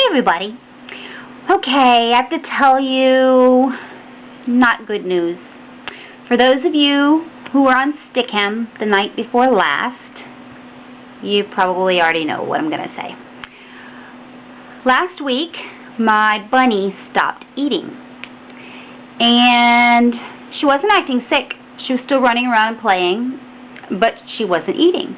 everybody. Okay, I have to tell you, not good news. For those of you who were on Stick'em the night before last, you probably already know what I'm going to say. Last week, my bunny stopped eating. And she wasn't acting sick. She was still running around and playing, but she wasn't eating.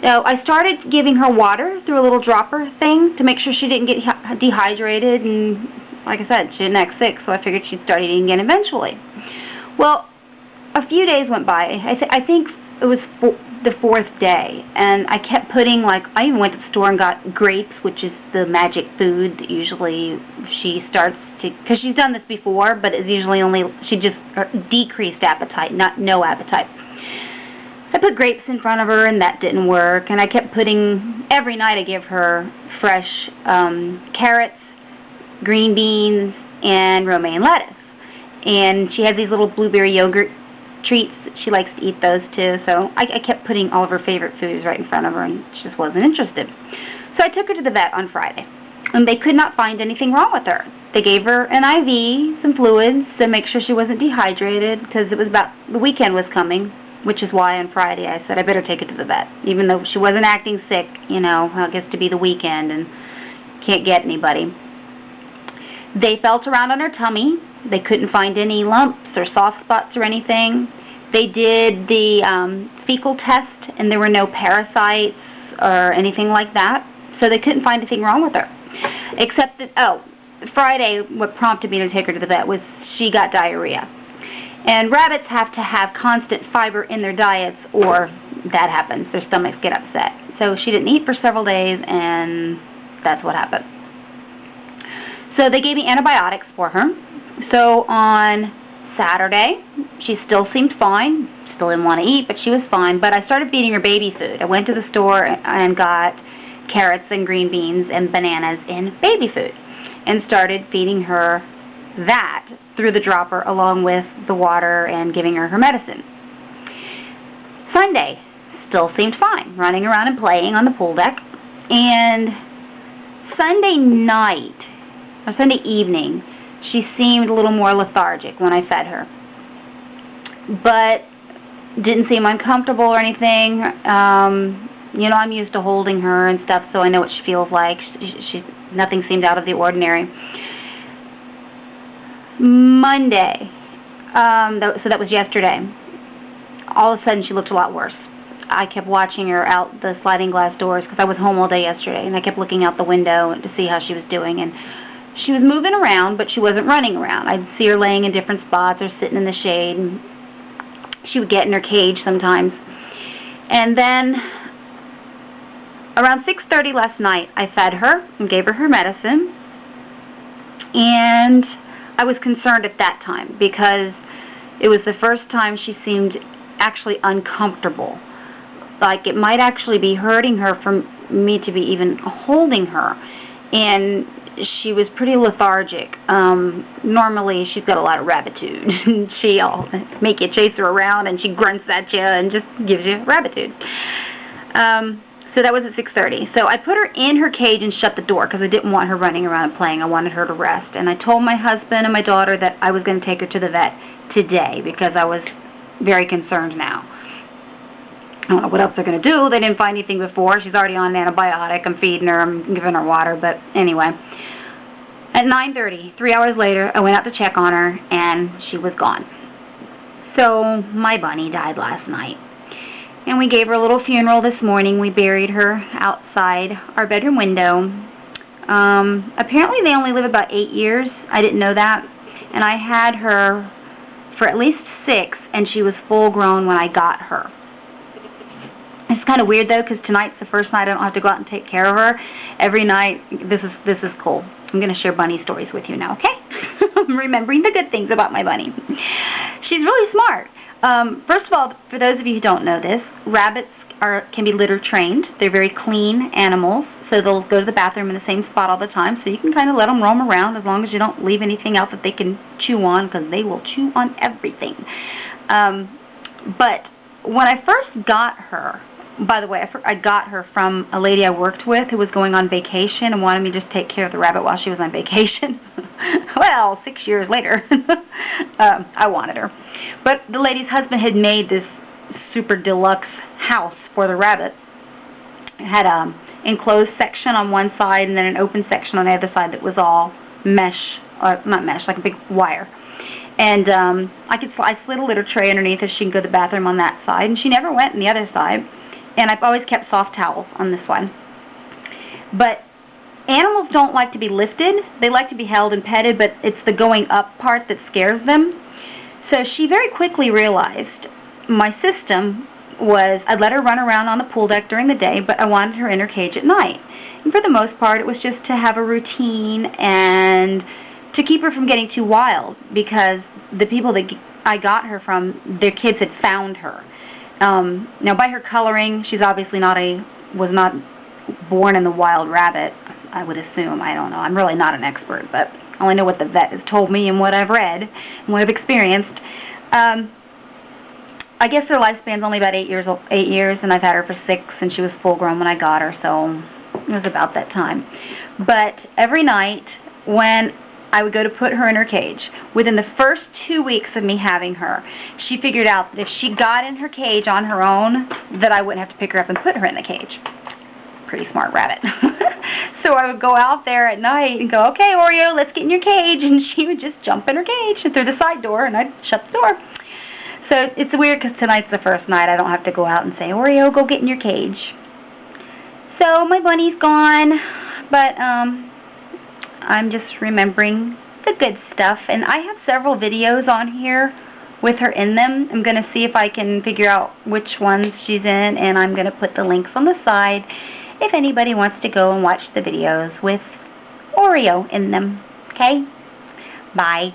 So I started giving her water through a little dropper thing to make sure she didn't get dehydrated, and like I said, she didn't act sick, so I figured she'd start eating again eventually. Well, a few days went by. I think it was the fourth day, and I kept putting, I even went to the store and got grapes, which is the magic food that usually she starts to, because she's done this before, but it's usually she just decreased appetite, not no appetite. I put grapes in front of her, and that didn't work. And I kept putting, every night I give her fresh carrots, green beans, and romaine lettuce. And she has these little blueberry yogurt treats. She likes to eat those too. So I kept putting all of her favorite foods right in front of her, and she just wasn't interested. So I took her to the vet on Friday, and they could not find anything wrong with her. They gave her an IV, some fluids to make sure she wasn't dehydrated, because it was the weekend was coming. Which is why on Friday I said I better take her to the vet. Even though she wasn't acting sick, I guess to be the weekend and can't get anybody. They felt around on her tummy. They couldn't find any lumps or soft spots or anything. They did the fecal test, and there were no parasites or anything like that. So they couldn't find anything wrong with her. Except that, Friday, what prompted me to take her to the vet was she got diarrhea. And rabbits have to have constant fiber in their diets, or that happens. Their stomachs get upset. So she didn't eat for several days, and that's what happened. So they gave me antibiotics for her. So on Saturday, she still seemed fine. Still didn't want to eat, but she was fine. But I started feeding her baby food. I went to the store and got carrots and green beans and bananas in baby food, and started feeding her that through the dropper along with the water and giving her medicine. Sunday still seemed fine, running around and playing on the pool deck. And Sunday night, or Sunday evening, she seemed a little more lethargic when I fed her. But didn't seem uncomfortable or anything. I'm used to holding her and stuff, so I know what she feels like. Nothing seemed out of the ordinary. Monday, so that was yesterday, all of a sudden she looked a lot worse. I kept watching her out the sliding glass doors because I was home all day yesterday, and I kept looking out the window to see how she was doing. And she was moving around, but she wasn't running around. I'd see her laying in different spots or sitting in the shade, and she would get in her cage sometimes. And then around 6:30 last night, I fed her and gave her medicine, and I was concerned at that time because it was the first time she seemed actually uncomfortable. Like it might actually be hurting her for me to be even holding her. And she was pretty lethargic. Normally she's got a lot of rabbitude. She'll make you chase her around, and she grunts at you and just gives you rabbitude. So that was at 6:30. So I put her in her cage and shut the door because I didn't want her running around and playing. I wanted her to rest. And I told my husband and my daughter that I was going to take her to the vet today because I was very concerned now. I don't know what else they're going to do. They didn't find anything before. She's already on an antibiotic. I'm feeding her. I'm giving her water. But anyway, at 9:30, 3 hours later, I went out to check on her, and she was gone. So my bunny died last night. And we gave her a little funeral this morning. We buried her outside our bedroom window. Apparently they only live about 8 years. I didn't know that. And I had her for at least 6, and she was full grown when I got her. It's kind of weird though, because tonight's the first night I don't have to go out and take care of her. Every night, this is cool. I'm going to share bunny stories with you now, okay? I'm remembering the good things about my bunny. She's really smart. First of all, for those of you who don't know this, rabbits can be litter trained. They're very clean animals, so they'll go to the bathroom in the same spot all the time, so you can kind of let them roam around as long as you don't leave anything out that they can chew on, because they will chew on everything. But when I first got her, by the way, I got her from a lady I worked with who was going on vacation and wanted me to just take care of the rabbit while she was on vacation. Well, 6 years later, I wanted her. But the lady's husband had made this super deluxe house for the rabbit. It had an enclosed section on one side and then an open section on the other side that was all mesh, or not mesh, like a big wire. And I slid a litter tray underneath so she can go to the bathroom on that side, and she never went on the other side. And I've always kept soft towels on this one. But animals don't like to be lifted. They like to be held and petted, but it's the going up part that scares them. So she very quickly realized my system was I'd let her run around on the pool deck during the day, but I wanted her in her cage at night. And for the most part, it was just to have a routine and to keep her from getting too wild, because the people that I got her from, their kids had found her. Now, by her coloring, she's obviously was not born in the wild rabbit, I would assume. I don't know. I'm really not an expert, but I only know what the vet has told me and what I've read and what I've experienced. I guess her lifespan's only about 8 years, and I've had her for 6, and she was full grown when I got her, so it was about that time. But every night when I would go to put her in her cage, within the first 2 weeks of me having her, she figured out that if she got in her cage on her own, that I wouldn't have to pick her up and put her in the cage. Pretty smart rabbit. So I would go out there at night and go, okay, Oreo, let's get in your cage. And she would just jump in her cage and through the side door, and I'd shut the door. So it's weird because tonight's the first night. I don't have to go out and say, Oreo, go get in your cage. So my bunny's gone, but I'm just remembering the good stuff. And I have several videos on here with her in them. I'm going to see if I can figure out which ones she's in, and I'm going to put the links on the side if anybody wants to go and watch the videos with Oreo in them. Okay? Bye.